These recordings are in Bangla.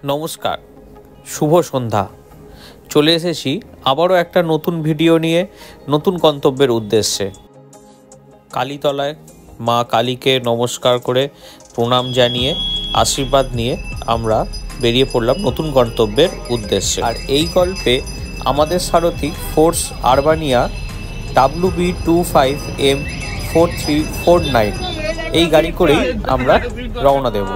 নমস্কার, শুভ সন্ধ্যা। চলে এসেছি আবারও একটা নতুন ভিডিও নিয়ে, নতুন গন্তব্যের উদ্দেশ্যে। কালীতলায় মা কালীকে নমস্কার করে প্রণাম জানিয়ে আশীর্বাদ নিয়ে আমরা বেরিয়ে পড়লাম নতুন গন্তব্যের উদ্দেশ্যে। আর এই গল্পে আমাদের সারথি ফোর্স আরবানিয়া WB25M4349 এই গাড়ি করেই আমরা রওনা দেব।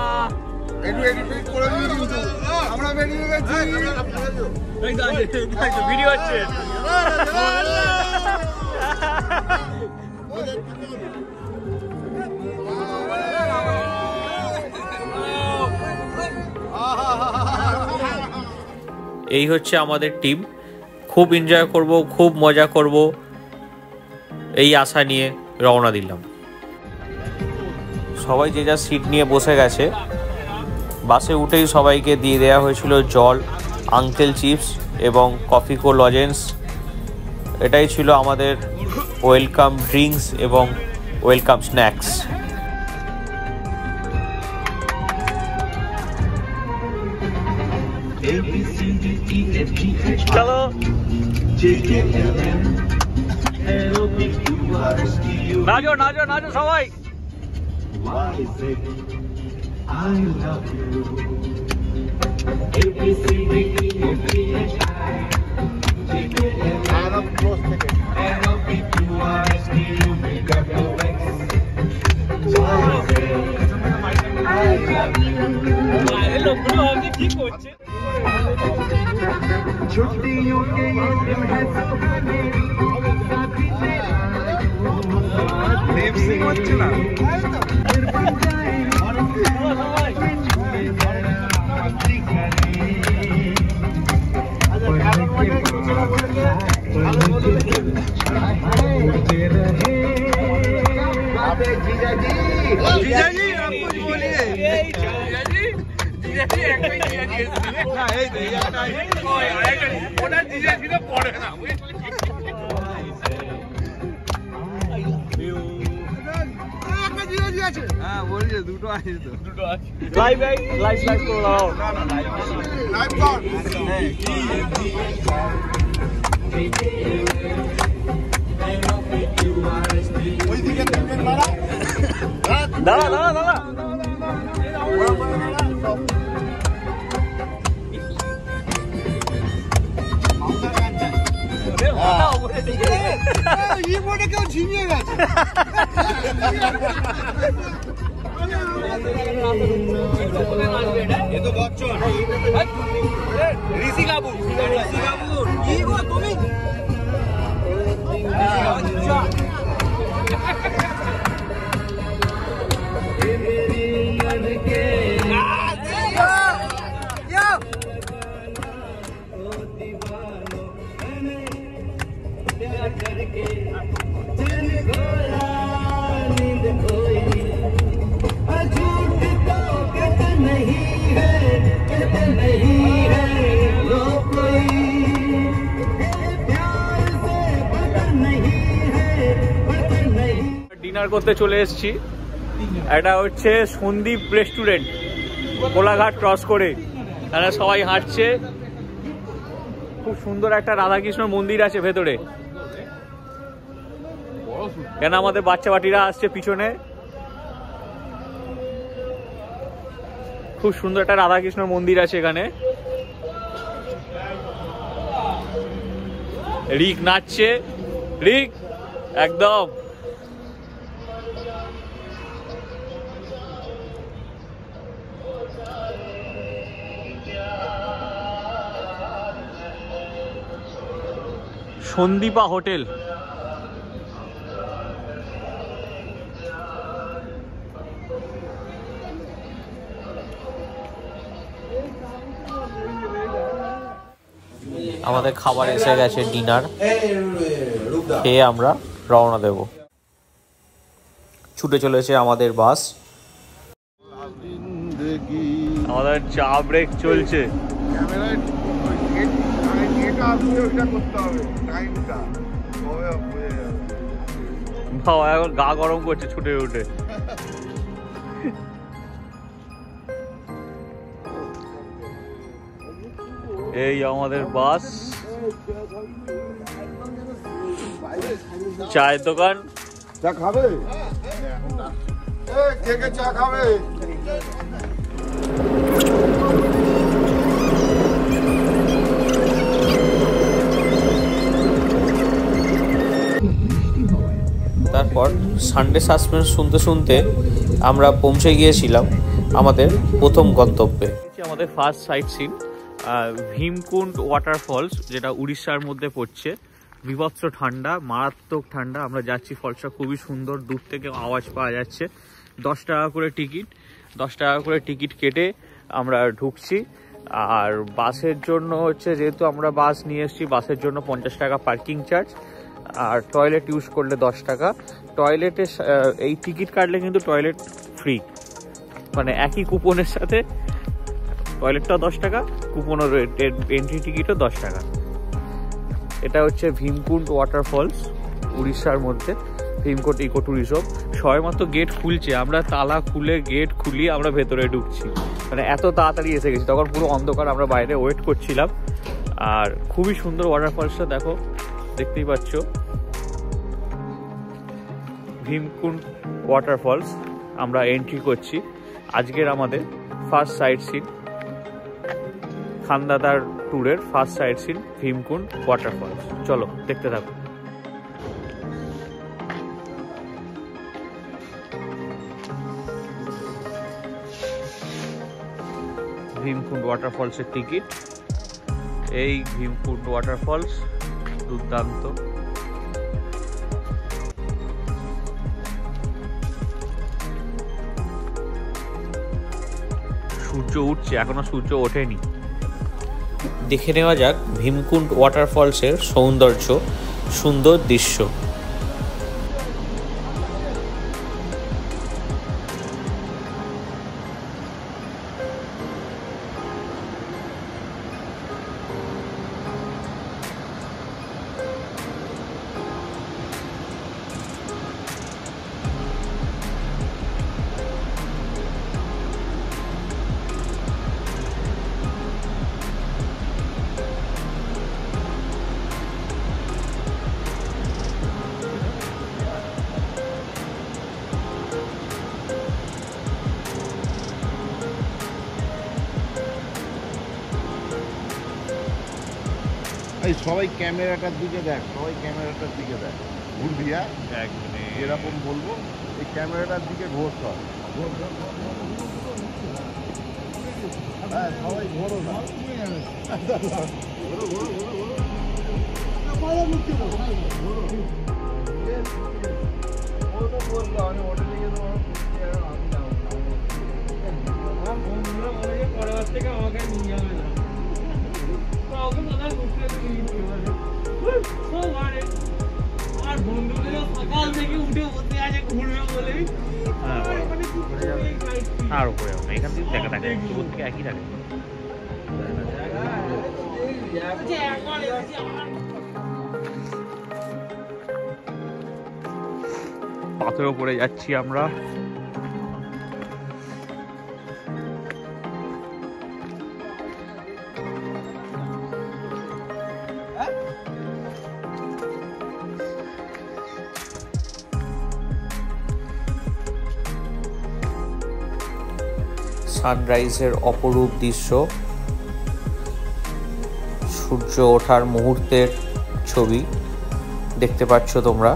এই হচ্ছে আমাদের টিম। খুব এনজয় করব, খুব মজা করব, এই আশা নিয়ে রওনা দিলাম। সবাই যে যার সিট নিয়ে বসে গেছে। বাসে উঠেই সবাইকে দিয়ে দেওয়া হয়েছিল জল, আঙ্কেল চিপস এবং কফি কো লজেন্স। এটাই ছিল আমাদের ওয়েলকাম ড্রিঙ্কস এবং ওয়েলকাম স্ন্যাক্স। চলো নাচো নাচো নাচো সবাই। I love you. छुट्टियों के ये दिन है देव सिंह হচ্ছে না जीजाजी आप कुछ बोलिए। जीजाजी जीजाजी एक ही जीजाजी ना এই দেয়াটা ওই আরেকটা ওটা জীজাজি তো পড়ে না একটা জীজাজি আছে। হ্যাঁ বলছে দুটো আছে তো দুটো আছে। লাইভ লাইভ লাইভ করে দাও। না না লাইভ লাইভ কর। ওই দিকে দেখবেন মারা দাঁড়া দাঁড়া দাঁড়া এই মোড়ে কেউ ঝিমিয়ে গেছে। এ তো বচ্চন ঋষি কাপুর ঋষি কাপুর কি গো তুমি ডিনার করতে চলে এসেছি। এটা হচ্ছে সন্দীপ রেস্টুরেন্ট, কোলাঘাট ক্রস করে। তারা সবাই হাঁটছে। খুব সুন্দর একটা রাধাকৃষ্ণ মন্দির আছে ভেতরে। কেন আমাদের বাচ্চা বাটিরা আসছে পিছনে। খুব সুন্দর একটা রাধাকৃষ্ণ মন্দির আছে এখানে। রিক নাচছে, রিক একদম। সন্দীপা হোটেল। আমাদের খাবার এসে গেছে, ডিনার খেয়ে আমরা রওনা দেব। ছুটে চলেছে আমাদের বাস। আমাদের চা ব্রেক চলছে। বাবা এখন গা গরম করছে ছুটে উঠে। এই আমাদের বাস, চায়ের দোকান। চা খাবে? কে কে চা খাবে? তারপর সানডে সাসপেন্স শুনতে শুনতে আমরা পৌঁছে গিয়েছিলাম আমাদের প্রথম গন্তব্যে। আমাদের first sight seen Bhimkund waterfalls, যেটা উড়িষ্যার মধ্যে পড়ছে। বিভৎস ঠান্ডা, মারাত্মক ঠান্ডা। আমরা যাচ্ছি, ফলসটা খুবই সুন্দর, দূর থেকে আওয়াজ পাওয়া যাচ্ছে। 10 টাকা করে টিকিট, 10 টাকা করে টিকিট কেটে আমরা ঢুকছি। আর বাসের জন্য হচ্ছে, যেহেতু আমরা বাস নিয়ে এসেছি, বাসের জন্য 50 টাকা পার্কিং চার্জ, আর টয়লেট ইউজ করলে 10 টাকা। টয়লেটে এই টিকিট কাটলে কিন্তু টয়লেট ফ্রি, মানে একই কুপনের সাথে টয়লেটটাও 10 টাকা, কুপনের এন্ট্রি টিকিটও 10 টাকা। এটা হচ্ছে ভীমকুণ্ড ওয়াটারফলস, উড়িষ্যার মধ্যে। ভীমকুণ্ড ইকো ট্যুরিজম সবেমাত্র গেট খুলছে, আমরা তালা খুলে গেট খুলিয়ে আমরা ভেতরে ঢুকছি, মানে এত তাড়াতাড়ি এসে গেছি। তখন পুরো অন্ধকার, আমরা বাইরে ওয়েট করছিলাম। আর খুবই সুন্দর ওয়াটারফলসটা দেখো, দেখতেই পাচ্ছ। ভীমকুণ্ড ওয়াটারফলস আমরা এন্ট্রি করছি। আজকের আমাদের ফার্স্ট সাইট সিন, খান্দাদার ট্যুরের first sight seen Bhimkund waterfalls. চলো দেখতে থাকো। ভীমকুণ্ড ওয়াটারফলসের টিকিট। এই ভীমকুণ্ড ওয়াটারফলস দুর্দান্ত। সূর্য উঠছে, এখনো সূর্য ওঠেনি। দেখে নেওয়া যাক ভীমকুণ্ড ওয়াটারফলসের সৌন্দর্য, সুন্দর দৃশ্য। এই সবাই ক্যামেরাটার দিকে দেখ, সবাই ক্যামেরাটার দিকে দেখ, ঘুরবি। এরকম বলবো, এই ক্যামেরাটার দিকে ঘোষ কর। হ্যাঁ, সবাই ঘোরো না। আর বন্ধুগুলো সকাল থেকে উঠে বসে আছে ঘুরবে বলে। আর উপরে এখান থেকে দেখা থাকে, দূর থেকে একই থাকে। পাথরের উপরে যাচ্ছি আমরা। সানরাইজের অপরূপ দৃশ্য, সূর্য ওঠার মুহূর্তের ছবি দেখতে পাচ্ছ তোমরা,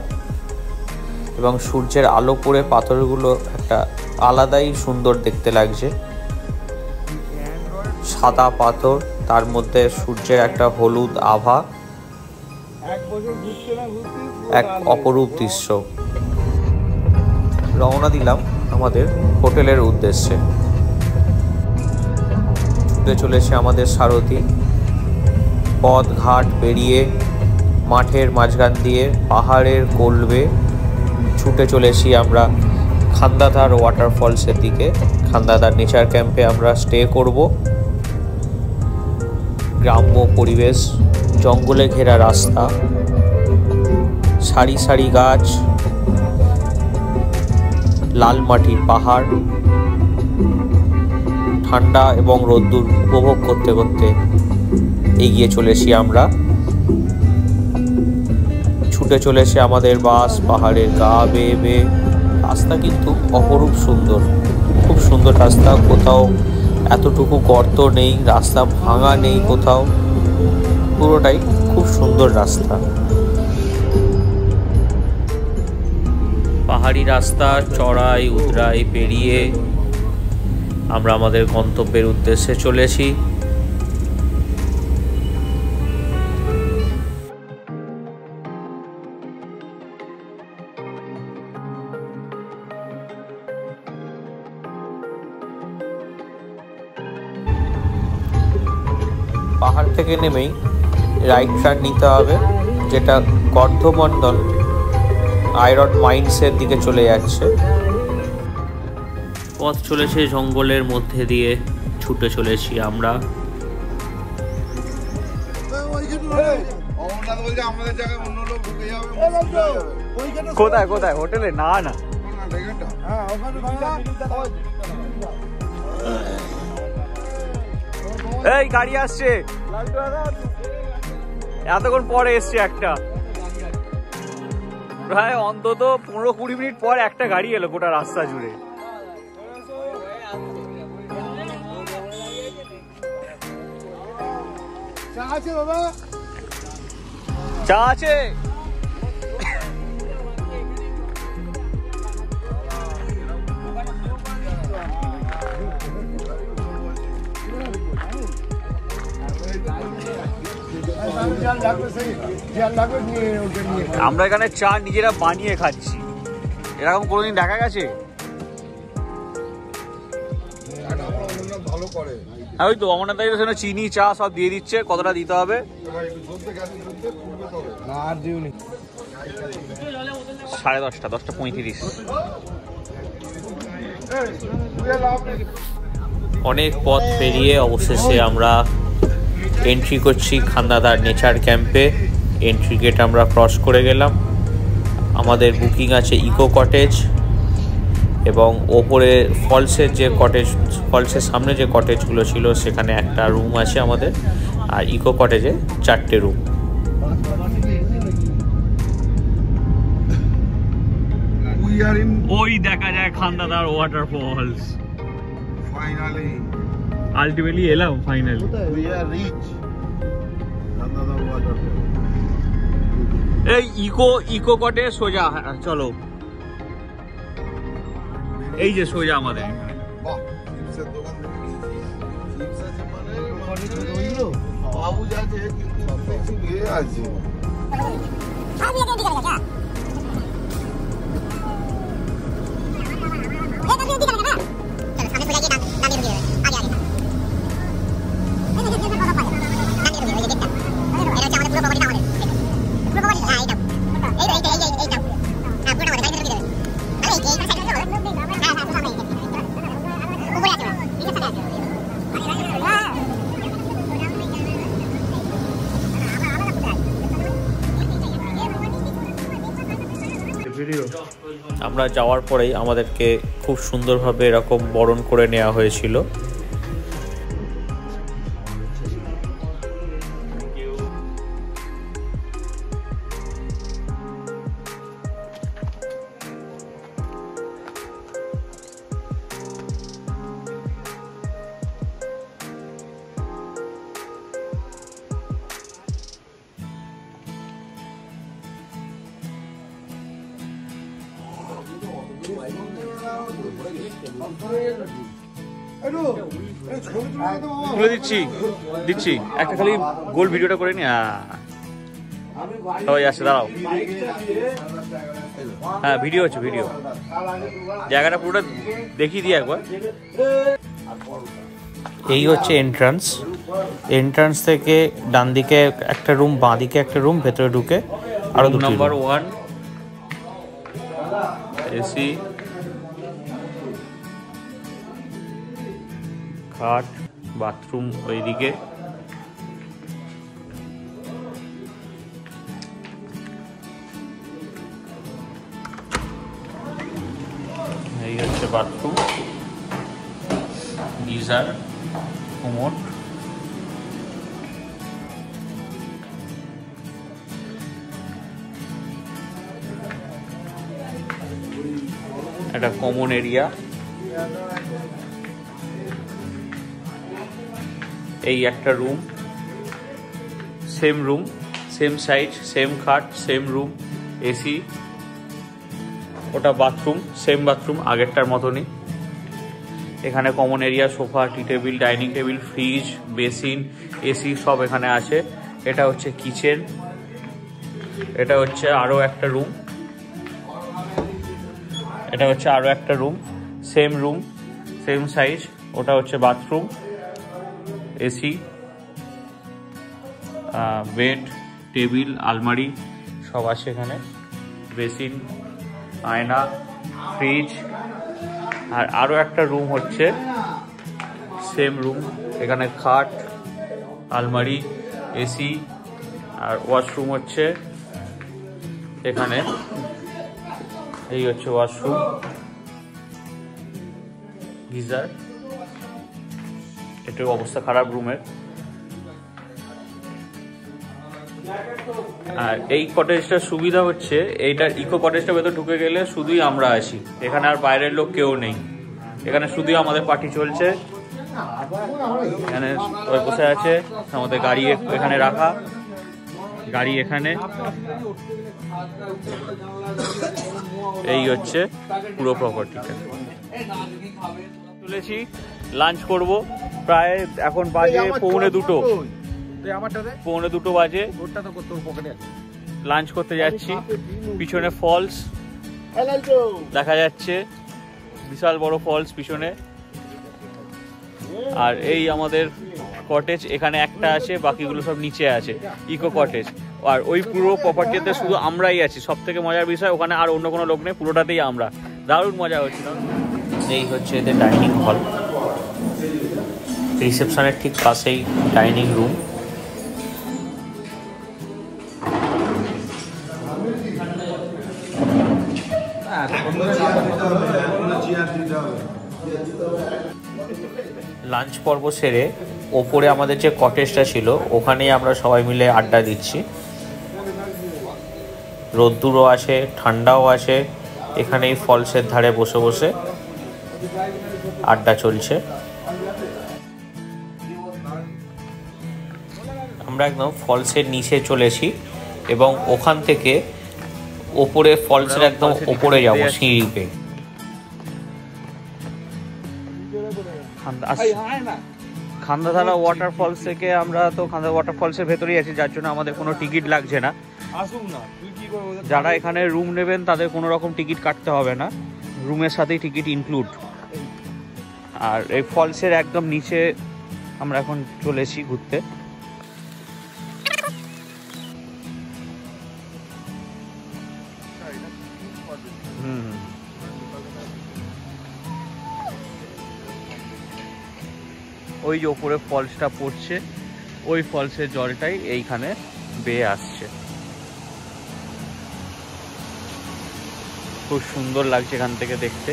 এবং সূর্যের আলো পড়ে পাথরগুলো একটা আলাদাই সুন্দর দেখতে লাগছে। সাদা পাথর, তার মধ্যে সূর্যের একটা হলুদ আভা, এক অপরূপ দৃশ্য। রওনা দিলাম আমাদের হোটেলের উদ্দেশ্যে। চলেছে আমাদের সারথি। পথ ঘাট পেরিয়ে মাঠের মাঝখান দিয়ে পাহাড়ের কোলবে ছুটে চলেছি আমরা খান্দাদার ওয়াটারফলসের দিকে। খান্দাদার নেচার ক্যাম্পে আমরা স্টে করব। গ্রাম্য পরিবেশ, জঙ্গলে ঘেরা রাস্তা, সারি সারি গাছ, লাল মাটির পাহাড়, ঠান্ডা এবং রোদ্দুর উপভোগ করতে করতে এগিয়ে চলেছি আমরা। ছুটে চলেছে আমাদের বাস পাহাড়ের গা বেয়ে বেয়ে। রাস্তা কিন্তু অপরূপ সুন্দর, খুব সুন্দর রাস্তা। কোথাও এতটুকু গর্ত নেই, রাস্তা ভাঙা নেই কোথাও, পুরোটাই খুব সুন্দর রাস্তা। পাহাড়ি রাস্তা চড়াই উতরাই পেরিয়ে আমরা আমাদের গন্তব্যের উদ্দেশ্যে চলেছি। পাহাড় থেকে নেমেই রাইট টার্ন নিতে হবে, যেটা গর্ধমন্ডল আয়রন মাইন্সের দিকে চলে যাচ্ছে। পথ চলেছে জঙ্গলের মধ্যে দিয়ে, ছুটে চলেছি আমরা। কোথায় কোথায় হোটেলে? না না, এই গাড়ি আসছে, এতক্ষণ পরে এসছে একটা, প্রায় অন্তত 15-20 মিনিট পর একটা গাড়ি এলো গোটা রাস্তা জুড়ে। চা আছে বাবা? চা আছে? আমরা এখানে চা নিজেরা বানিয়ে খাচ্ছি, এরকম কোনোদিন দেখা গেছে? ওই তো অমরনাথ দাই তো চিনি চা সব দিয়ে দিচ্ছে, কতটা দিতে হবে? 10:30, 10:35। অনেক পথ পেরিয়ে অবশেষে আমরা এন্ট্রি করছি খান্দাদার নেচার ক্যাম্পে। এন্ট্রি গেট আমরা ক্রস করে গেলাম। আমাদের বুকিং আছে ইকো কটেজ, এবং ওপরে ফলসের যে কটেজ, ফলসের সামনে যে কটেজগুলো ছিল সেখানে একটা রুম আছে আমাদের, আর ইকো কটেজে 4টে রুম। ওই দেখা যায় খান্দাদার ওয়াটারফলস। ফাইনালি আলটিমেটলি এলাম, finally we are reach Khandadar waterfall. এই ইকো কটে সোজা চলো, এই যে সোজা আমাদের এখানে। বাহ, চিপসের দোকান থেকে চিপস আছে মানে বাবু যাচ্ছে, কিন্তু সবকিছু ইয়ে আছে। আমরা যাওয়ার পরেই আমাদেরকে খুব সুন্দরভাবে এরকম বরণ করে নেওয়া হয়েছিল। খুলে দিচ্ছি একটা খালি গোল ভিডিওটা করে নি। সবাই আসছে, দাঁড়াও। হ্যাঁ ভিডিও হচ্ছে, ভিডিও। জায়গাটা পুরোটা দেখিয়ে দিই একবার। এই হচ্ছে এন্ট্রান্স। এন্ট্রান্স থেকে ডান দিকে একটা রুম, বাঁ দিকে একটা রুম, ভেতরে ঢুকে আরো দুটো। নাম্বার 1 এসি, খাট, বাথরুম ওইদিকে। এই হচ্ছে বাথরুম, গিজার, কোমোড। এটা কমন এরিয়া। এই একটা রুম, সেম সাইজ, সেম খাট, সেম রুম, এসি। ওটা বাথরুম, সেম বাথরুম আগেরটার মতনই। এখানে common area, sofa, tea table, dining table, fridge, basin, AC সব এখানে আছে। এটা হচ্ছে কিচেন। এটা হচ্ছে আরো একটা রুম, সেম সাইজ। ওটা হচ্ছে বাথরুম, এসি, বেড, টেবিল, আলমারি সব আছে এখানে, বেসিন, আয়না, ফ্রিজ। আর আরো একটা রুম হচ্ছে সেম রুম, এখানে খাট, আলমারি, এসি। আর ওয়াশরুম হচ্ছে এখানে, এই হচ্ছে ওয়াশরুম, গিজার। এটার অবস্থা খারাপ রুমের। আর এই কটেজটার সুবিধা হচ্ছে, এইটার ইকো কটেজটা ভেতর ঢুকে গেলে শুধুই আমরা আছি এখানে, আর বাইরের লোক কেউ নেই এখানে, শুধুই আমাদের পার্টি চলছে। এখানে সবাই বসে আছে, আমাদের গাড়ি এখানে রাখা, গাড়ি এখানে। এই হচ্ছে পুরো প্রপার্টিটা। চলেছি লাঞ্চ করব, প্রায় এখন বাজে 1:45 বাজে। লাঞ্চ করতে যাচ্ছি। পিছনে ফলস দেখা যাচ্ছে, বিশাল বড় ফলস পিছনে। আর এই আমাদের কটেজ, এখানে একটা আছে, বাকিগুলো সব নিচে আছে, ইকো কটেজ। আর ওই পুরো প্রপার্টিতে শুধু আমরাই আছি। সব থেকে মজার বিষয়, ওখানে আর অন্য কোনো লোক নেই, পুরোটাতেই আমরা। দারুণ মজা হচ্ছিল। এই হচ্ছে এদের ডাইনিং হল, রিসেপশনের ঠিক পাশেই ডাইনিং রুম। লাঞ্চ পর্ব সেরে ওপরে আমাদের যে কটেজটা ছিল ওখানেই আমরা সবাই মিলে আড্ডা দিচ্ছি। রোদ্দুরও আছে, ঠান্ডাও আছে। এখানেই ফলসের ধারে বসে বসে আড্ডা চলছে। আমরা একদম ফলসের নিচে চলেছি এবং ওখান থেকে ওপরে ফলসের একদম ওপরে যাব সিঁড়ি বেয়ে। খান্দাধারা ওয়াটারফলস থেকে আমরা তো খান্দা ওয়াটারফলসের ভেতরেই আছি, যার জন্য আমাদের কোনো টিকিট লাগছে না। যারা এখানে রুম নেবেন তাদের কোনো রকম টিকিট কাটতে হবে না, রুমের সাথেই টিকিট ইনক্লুড। আর এই ফলসের একদম নিচে আমরা এখন চলেছি ঘুরতে। ওই যে ওপরে ফলসটা পড়ছে, ওই ফলসের জলটাই এইখানে বেয়ে আসছে। খুব সুন্দর লাগছে এখান থেকে দেখতে,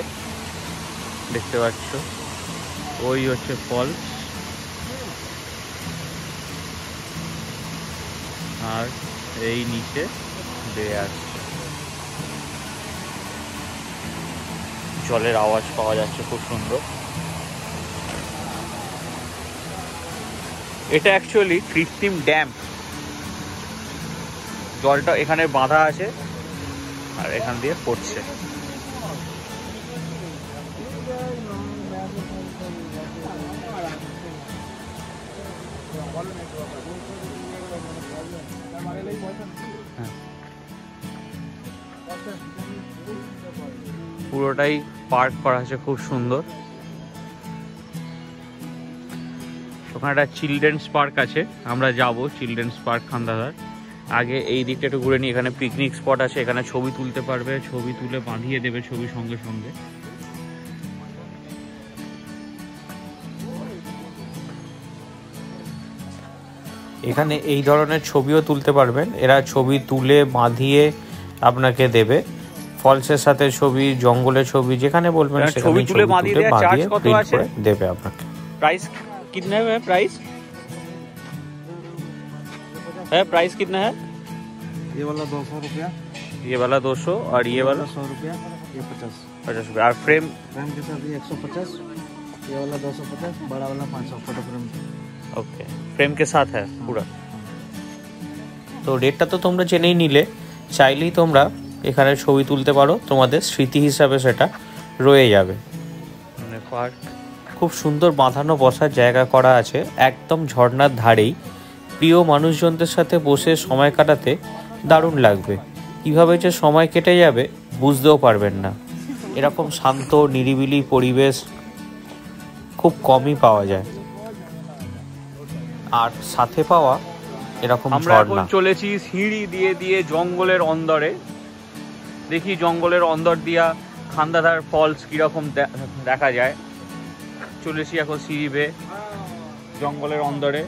দেখতে পাচ্ছ ওই হচ্ছে ফলস। আর এই নিচে বেয়ে আসছে, জলের আওয়াজ পাওয়া যাচ্ছে খুব সুন্দর। এটা অ্যাকচুয়ালি কৃত্রিম ড্যাম, জলটা এখানে বাঁধা আছে আর এখান দিয়ে পড়ছে। পুরোটাই পার্ক করা আছে খুব সুন্দর। ওখানে একটা চিলড্রেন্স পার্ক আছে, আমরা যাব চিলড্রেন্স পার্ক খান্দাধার। আগে এই দিকটা একটু ঘুরে নিই। এখানে পিকনিক স্পট আছে, এখানে ছবি তুলতে পারবে, ছবি তুলে বাঁধিয়ে দেবে ছবি সঙ্গে সঙ্গে। এখানে এই ধরনের ছবিও তুলতে পারবেন, এরা ছবি তুলে বাঁধিয়ে আপনাকে দেবে। ফলসের সাথে ছবি, জঙ্গলের ছবি, যেখানে বলবেন ছবি তুলে বাঁধিয়ে দেবে আপনাকে। प्राइस कितना है? प्राइस है, प्राइस कितना है? ये वाला 200 रुपया, ये वाला 200 और ये वाला 100 रुपया, ये 50। 50 আর फ्रेम फ्रेम के साथ ये 150, ये वाला 250, बड़ा वाला 500 फोटो फ्रेम। ओके फ्रेम के साथ है पूरा। তো রেটটা তো তোমরা জেনেই নিলে, চাইলেই তোমরা এখানে ছবি তুলতে পারো, তোমাদের স্মৃতি হিসাবে সেটা রয়ে যাবে। মানে পার্ক খুব সুন্দর বাঁধানো বসার জায়গা করা আছে একদম ঝর্ণার ধারেই। প্রিয় মানুষজনদের সাথে বসে সময় কাটাতে দারুণ লাগবে। কীভাবে যে সময় কেটে যাবে বুঝতেও পারবেন না। এরকম শান্ত নিরিবিলি পরিবেশ খুব কমই পাওয়া যায়, আর সাথে পাওয়া এরকম আমরা এখন ঝর্ণা। চলেছি সিঁড়ি দিয়ে দিয়ে জঙ্গলের অন্দরে। দেখি জঙ্গলের অন্দর দিয়া খান্দাধার ফলস কিরকম দেখা যায়। চলেছি এখন সিঁড়ি বেয়ে জঙ্গলের অন্দরে।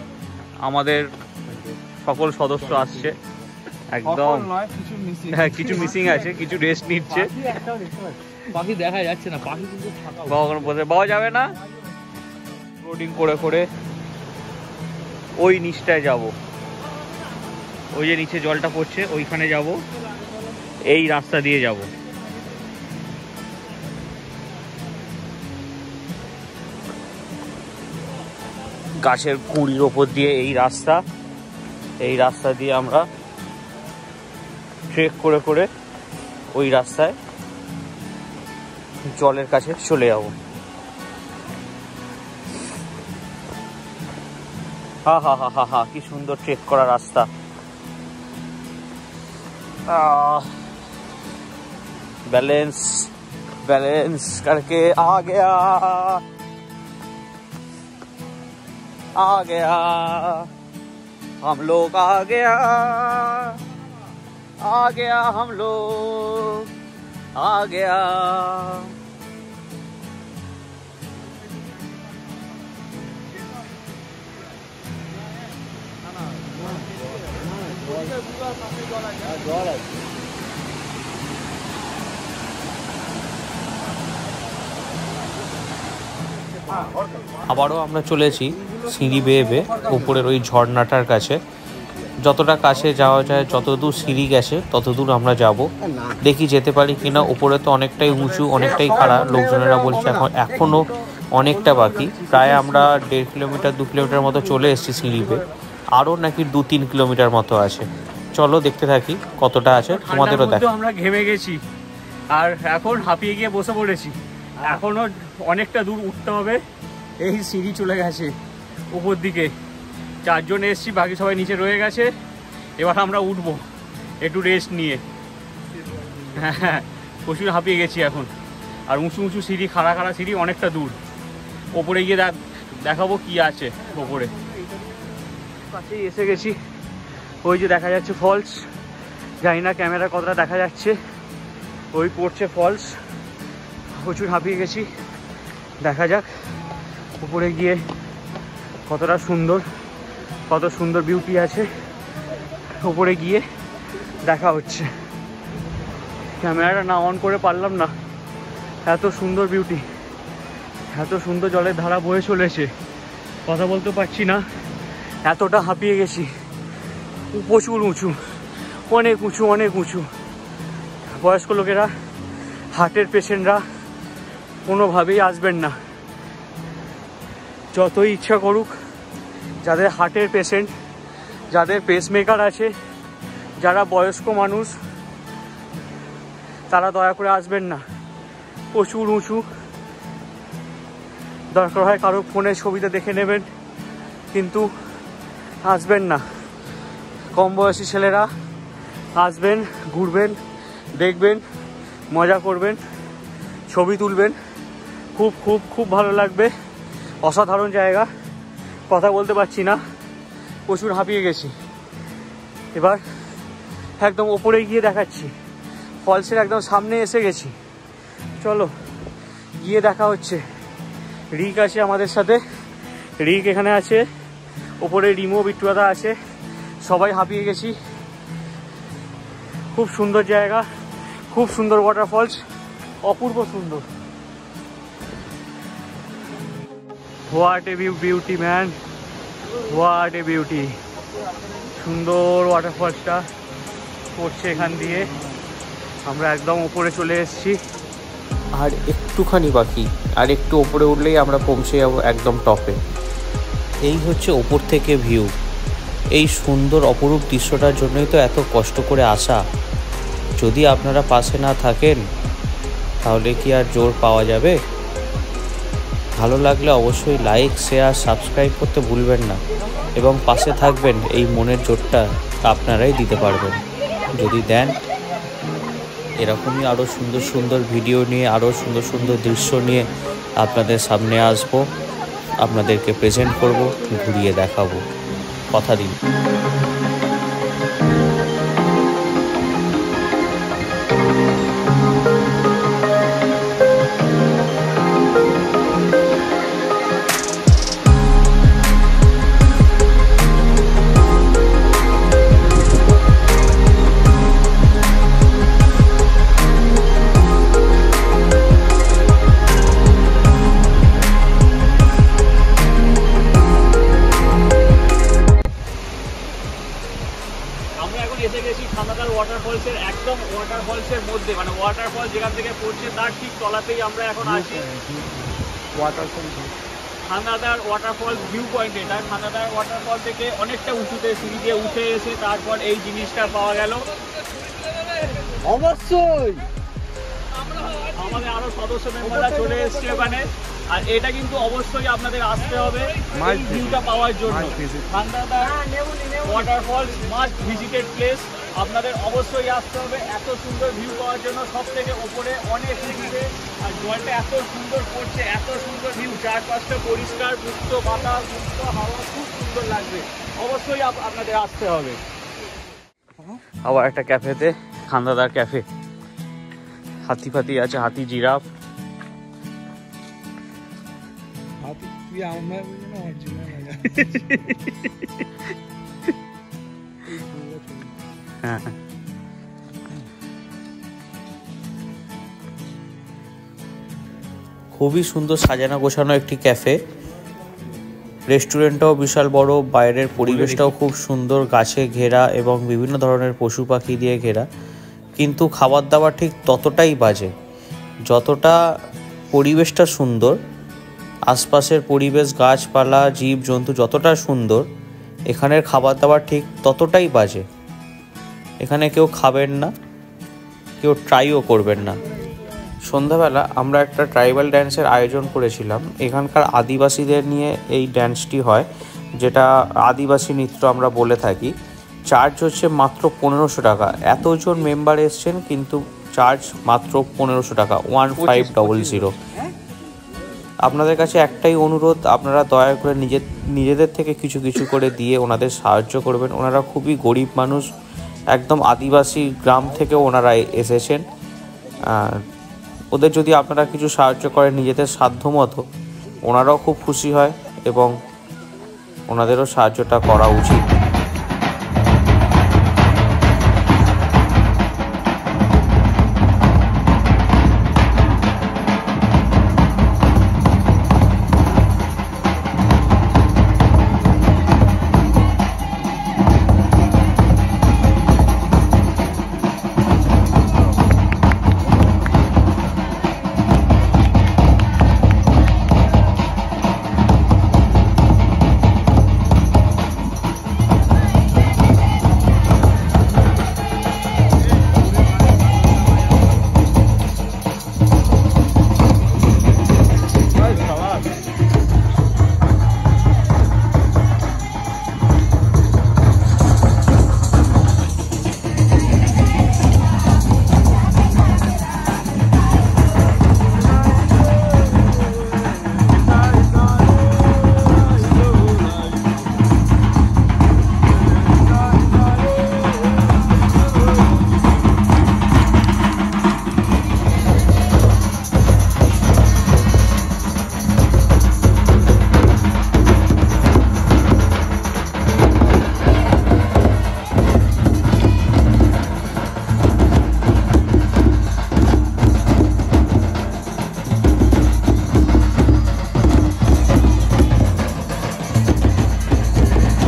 আমাদের সকল সদস্য আসছে একদম। হ্যাঁ কিছু মিসিং আছে, কিছু রেস্ট নিচ্ছে। পাখি দেখা যাচ্ছে না, পাখি কিন্তু কখনো বসে পাওয়া যাবে না। বোটিং করে করে ওই নিচটায় যাব, ওই যে নিচে জলটা পড়ছে ওইখানে যাব, এই রাস্তা দিয়ে যাব। গাছের কুঁড়ির ওপর দিয়ে এই রাস্তা দিয়ে আমরা ট্রেক করে করে ওই রাস্তায় জলের কাছে চলে যাব। হা হা হা হা হা, কি সুন্দর ট্রেক করা রাস্তা। बैलेंस बैलेंस करके आ गया हम लोग, आ गया हम लोग, आ गया। আবারও আমরা চলেছি সিঁড়ি বেয়ে বেয়ে উপরের ওই ঝর্ণাটার কাছে। যতটা কাছে যাওয়া যায়, যতদূর সিঁড়ি গেছে ততদূর আমরা যাব। দেখি যেতে পারি কিনা। উপরে তো অনেকটাই উঁচু, অনেকটাই খাড়া। লোকজনেরা বলছে এখনও অনেকটা বাকি। প্রায় আমরা 1.5 কিলোমিটার 2 কিলোমিটার মতো চলে এসেছি সিঁড়ি বেয়ে। আরও নাকি 2-3 কিলোমিটার মতো আছে। চলো দেখতে থাকি কতটা আছে, তোমাদেরও দেখো। আমরা ঘেমে গেছি আর এখন হাঁপিয়ে গিয়ে বসে পড়েছি। এখনো অনেকটা দূর উঠতে হবে। এই সিঁড়ি চলে গেছে উপর দিকে। 4 জন এসছি, বাকি সবাই নিচে রয়ে গেছে। এবার আমরা উঠবো একটু রেস্ট নিয়ে। হ্যাঁ প্রচুর হাঁপিয়ে গেছি এখন। আর উঁচু উঁচু সিঁড়ি, খাড়া খাড়া সিঁড়ি, অনেকটা দূর। ওপরে গিয়ে দেখাবো কি আছে ওপরে। কাছেই এসে গেছি। ওই যে দেখা যাচ্ছে ফলস। জানি না ক্যামেরা কতটা দেখা যাচ্ছে। ওই পড়ছে ফলস। প্রচুর হাঁপিয়ে গেছি। দেখা যাক উপরে গিয়ে কতটা সুন্দর, কত সুন্দর বিউটি আছে। উপরে গিয়ে দেখা হচ্ছে। ক্যামেরাটা না অন করে পারলাম না। এত সুন্দর বিউটি, এত সুন্দর জলের ধারা বয়ে চলেছে, কথা বলতে পারছি না, এতটা হাঁপিয়ে গেছি। প্রচুর উঁচু, অনেক উঁচু, অনেক উঁচু। বয়স্ক লোকেরা, হার্টের পেশেন্টরা কোনোভাবেই আসবেন না। যতই ইচ্ছা করুক, যাদের হার্টের পেশেন্ট, যাদের পেসমেকার আছে, যারা বয়স্ক মানুষ, তারা দয়া করে আসবেন না। প্রচুর উঁচু। দরকার হয় কারো ফোনে ছবিতে দেখে নেবেন, কিন্তু আসবেন না। কম বয়সী ছেলেরা আসবেন, ঘুরবেন, দেখবেন, মজা করবেন, ছবি তুলবেন। খুব খুব খুব ভালো লাগবে। অসাধারণ জায়গা, কথা বলতে পারছি না, প্রচুর হাঁপিয়ে গেছি। এবার একদম ওপরে গিয়ে দেখাচ্ছি। ফলসের একদম সামনে এসে গেছি। চলো গিয়ে দেখা হচ্ছে। রিক আছে আমাদের সাথে, রিক এখানে আছে। ওপরে রিমো, বিট্টুদা আছে। সবাই হাঁপিয়ে গেছি। খুব সুন্দর জায়গা, খুব সুন্দর ওয়াটারফলস, অপূর্ব সুন্দর। What a beauty man, what a beauty. সুন্দর ওয়াটারফলসটা পড়ছে এখান দিয়ে। আমরা একদম উপরে চলে এসেছি। আর একটুখানি বাকি, আর একটু ওপরে উঠলেই আমরা পৌঁছে যাবো একদম টপে। এই হচ্ছে ওপর থেকে ভিউ। এই সুন্দর অপরূপ দৃশ্যটার জন্যই তো এত কষ্ট করে আসা। যদি আপনারা পাশে না থাকেন তাহলে কি আর জোর পাওয়া যাবে? ভালো লাগলে অবশ্যই লাইক, শেয়ার, সাবস্ক্রাইব করতে ভুলবেন না এবং পাশে থাকবেন। এই মনের জোরটা আপনারাই দিতে পারবেন। যদি দেন, এরকমই আরও সুন্দর সুন্দর ভিডিও নিয়ে, আরও সুন্দর সুন্দর দৃশ্য নিয়ে আপনাদের সামনে আসব, আপনাদেরকে প্রেজেন্ট করব, ঘুরিয়ে দেখাবো, কথা দিন। আমরা এখন এসে গেছি খান্দাদার ওয়াটারফলসের একদম ওয়াটারফলসের মধ্যে, মানে ওয়াটারফল যেখান থেকে পড়ছে তার ঠিক তলাতেই আমরা এখন আছি। খান্দাদার ওয়াটারফলস ভিউ পয়েন্ট এটা। খান্দাদার ওয়াটারফল থেকে অনেকটা উঁচুতে সিঁড়ি দিয়ে উঠে এসে তারপর এই জিনিসটা পাওয়া গেল। অবশ্যই আমাদের আরো সদস্য মেম্বাররা চলে এসছে ওখানে। আর এটা কিন্তু অবশ্যই আপনাদের আসতে হবে এই ভিউটা পাওয়ার জন্য। খান্দাদার ওয়াটারফলস মাস্ট ভিজিটেড প্লেস, আপনাদের অবশ্যই আসতে হবে এত সুন্দর ভিউ পাওয়ার জন্য। সব থেকে ওপরে অনেক উঁচুতে, আর জলটা এত সুন্দর পড়ছে, এত সুন্দর ভিউ, চারপাশটা পরিষ্কার, মুক্ত বাতাস, মুক্ত হাওয়া, খুব সুন্দর লাগবে। অবশ্যই আপনাদের আসতে হবে। আবার একটা ক্যাফেতে, খান্দাদার ক্যাফে। হাতি ফাতি আছে, হাতি, জিরাফ। হ্যাঁ, খুবই সুন্দর সাজানো গোছানো একটি ক্যাফে। রেস্টুরেন্টটাও বিশাল বড়, বাইরের পরিবেশটাও খুব সুন্দর, গাছে ঘেরা এবং বিভিন্ন ধরনের পশু পাখি দিয়ে ঘেরা। কিন্তু খাবার দাবার ঠিক ততটাই বাজে। যতটা পরিবেশটা সুন্দর, আশপাশের পরিবেশ, গাছপালা, জীবজন্তু যতটা সুন্দর, এখানের খাবার দাবার ঠিক ততটাই বাজে। এখানে কেউ খাবেন না, কেউ ট্রাইও করবেন না। সন্ধ্যাবেলা আমরা একটা ট্রাইবাল ড্যান্সের আয়োজন করেছিলাম। এখানকার আদিবাসীদের নিয়ে এই ড্যান্সটি হয়, যেটা আদিবাসী নৃত্য আমরা বলে থাকি। চার্জ হচ্ছে মাত্র 1500 টাকা। এতজন মেম্বার এসছেন কিন্তু চার্জ মাত্র 1500 টাকা, 1500। আপনাদের কাছে একটাই অনুরোধ, আপনারা দয়া করে নিজেদের থেকে কিছু কিছু করে দিয়ে ওনাদের সাহায্য করবেন। ওনারা খুবই গরিব মানুষ, একদম আদিবাসী গ্রাম থেকে ওনারা এসেছেন। ওদের যদি আপনারা কিছু সাহায্য করেন নিজেদের সাধ্য মতো, ওনারাও খুব খুশি হয় এবং ওনাদেরও সাহায্যটা করা উচিত।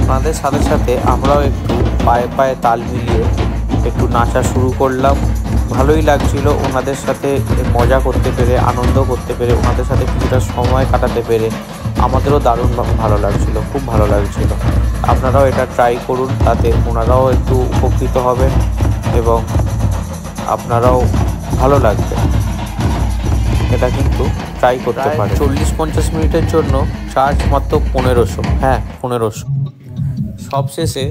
তাদের সাথে সাথে আমরাও একটু পায়ে পায়ে তাল মিলিয়ে একটু নাচা শুরু করলাম। ভালোই লাগছিল ওনাদের সাথে মজা করতে পেরে, আনন্দ করতে পেরে, ওনাদের সাথে কিছুটা সময় কাটাতে পেরে আমাদেরও দারুণ ভালো লাগছিল, খুব ভালো লাগছিল। আপনারাও এটা ট্রাই করুন, তাতে ওনারাও একটু উপকৃত হবেন এবং আপনারাও ভালো লাগবে। এটা কিন্তু ট্রাই করতে পারেন। 40-50 মিনিটের জন্য চার্জ মাত্র 1500। হ্যাঁ, 1500। সবশেষে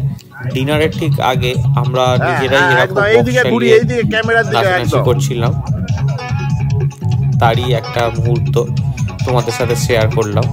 ডিনারের ঠিক আগে আমরা নিজেরাই এরকম করছিলাম, তারই একটা মুহূর্ত তোমাদের সাথে শেয়ার করলাম।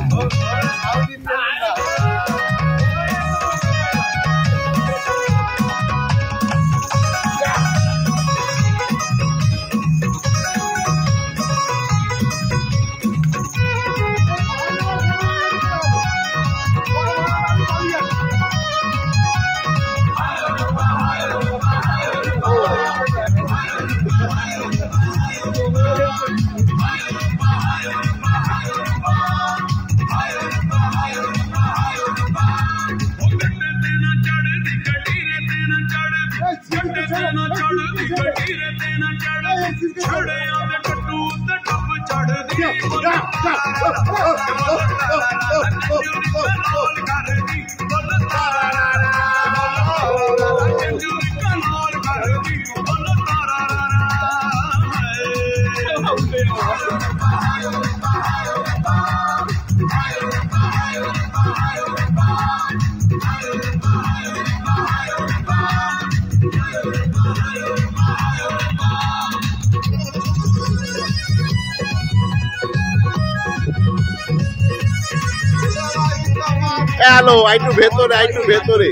হ্যালো, আইটু ভেতরে, আইটু ভেতরে,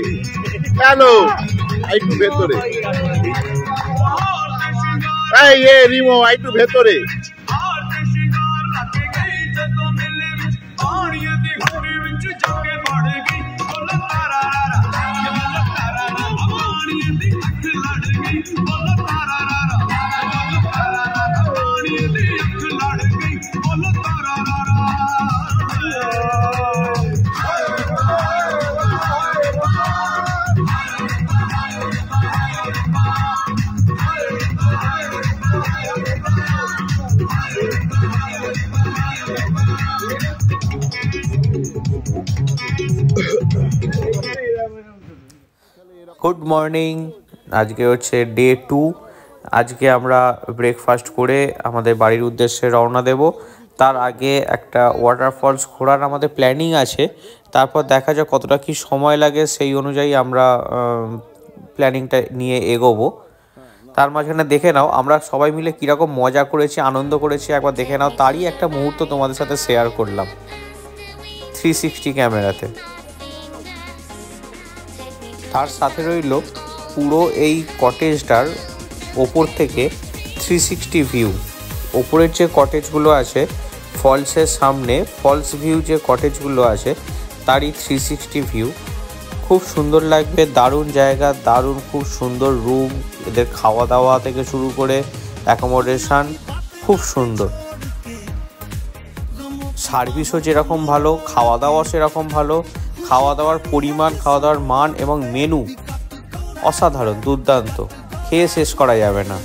হ্যালো, আইটু ভেতরে, এই রিমো, আইটু ভেতরে। Good morning. আজকে হচ্ছে ডে 2। আজকে আমরা ব্রেকফাস্ট করে আমাদের বাড়ির উদ্দেশ্যে রওনা দেব। তার আগে একটা ওয়াটারফলস ঘোরার আমাদের প্ল্যানিং আছে, তারপর দেখা যাক কতটা কি সময় লাগে, সেই অনুযায়ী আমরা প্ল্যানিংটা নিয়ে এগোবো। তার মাঝখানে দেখে নাও আমরা সবাই মিলে কীরকম মজা করেছি, আনন্দ করেছি, একবার দেখে নাও। তারই একটা মুহূর্ত তোমাদের সাথে শেয়ার করলাম 360 ক্যামেরাতে। তার সাথে রইল পুরো এই কটেজটার ওপর থেকে 360 ভিউ। ওপরের যে কটেজগুলো আছে ফলসের সামনে, ফলস ভিউ যে কটেজগুলো আছে তারই 360 ভিউ। খুব সুন্দর লাগবে, দারুণ জায়গা, দারুণ খুব সুন্দর রুম, এদের খাওয়া দাওয়া থেকে শুরু করে অ্যাকোমোডেশন খুব সুন্দর। সার্ভিসও যেরকম ভালো, খাওয়া দাওয়া সেরকম ভালো। খাওয়া দাওয়ার পরিমাণ, খাওয়া দাওয়ার মান এবং মেনু অসাধারণ, দুর্দান্ত, খেয়ে শেষ করা যাবে না।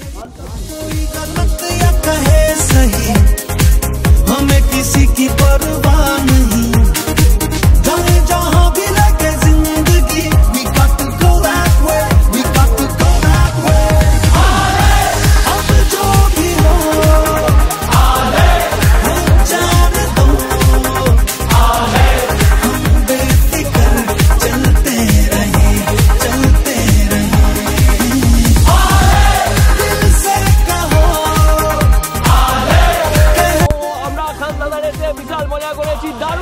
বিশাল মজা করেছি, দারুণ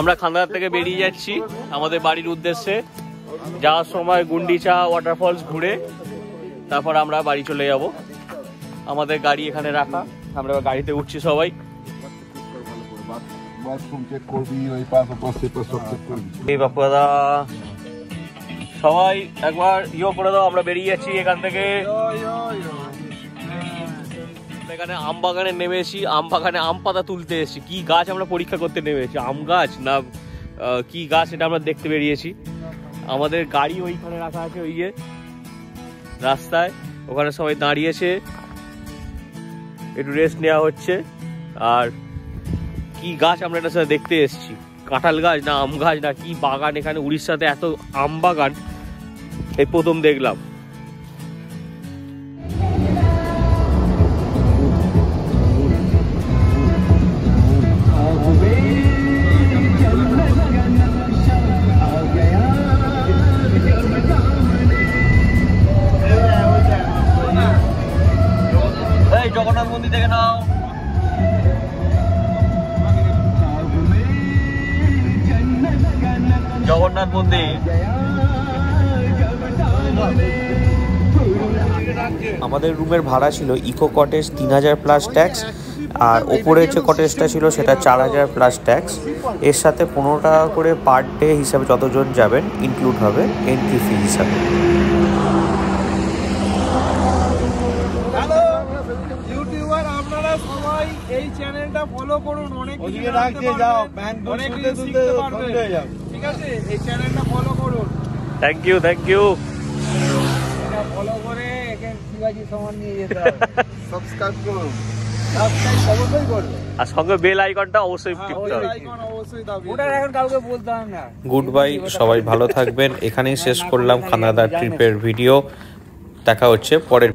আমরা খান্দার থেকে বেরিয়ে যাচ্ছি আমাদের বাড়ির উদ্দেশ্যে। যাওয়ার সময় গুন্ডিচা ওয়াটারফলস ঘুরে তারপর আমরা বাড়ি চলে যাব। আমাদের গাড়ি এখানে রাখা, আমরা গাড়িতে উঠছি সবাই। এই বাপু দাদা সবাই একবার করে দাও, আমরা বেরিয়ে যাচ্ছি এখান থেকে। এখানে আম বাগানে নেমেছি, আম বাগানে আম পাতা তুলতে এসেছি। কি গাছ আমরা পরীক্ষা করতে নেমেছি, আম গাছ না কি গাছ এটা আমরা দেখতে বেরিয়েছি। আমাদের গাড়ি ওইখানে রাখা আছে, ওই যে রাস্তায় ওখানে সবাই দাঁড়িয়েছে, একটু রেস্ট নেওয়া হচ্ছে। আর কি গাছ আমরা এটার সাথে দেখতে এসেছি, কাঁঠাল গাছ না আম গাছ না কি বাগান, এখানে উড়িষ্যাতে এত আম বাগান এই প্রথম দেখলাম। জগন্নাথ মন্দির দেখে নাও। জগন্নাথ মন্দির আমাদের রুমের ভাড়া ছিল ইকো কটেজ 3000 প্লাস ট্যাক্স, আর ওপরের যে কটেজটা ছিল সেটা 4000 প্লাস ট্যাক্স। এর সাথে 15 টাকা করে পার ডে হিসাবে যতজন যাবেন ইনক্লুড হবে এন্ট্রি ফি হিসাবে। সবাই এই চ্যানেলটা ফলো করুন, অনেক কিছু ঠিক আছে? এই চ্যানেলটা ফলো করুন। থ্যাংক ইউ ফলো করে শিবাজি সমান নিয়ে যেতে হবে। সাবস্ক্রাইব করুন, অবশ্যই করবে, আর সঙ্গে বেল আইকনটা অবশ্যই টিপতে হবে। ওটা এখন কাউকে বলতাম না। গুড বাই, সবাই ভালো থাকবেন। এখানেই শেষ করলাম খানাদার ট্রিপের ভিডিও। দেখা হচ্ছে পরের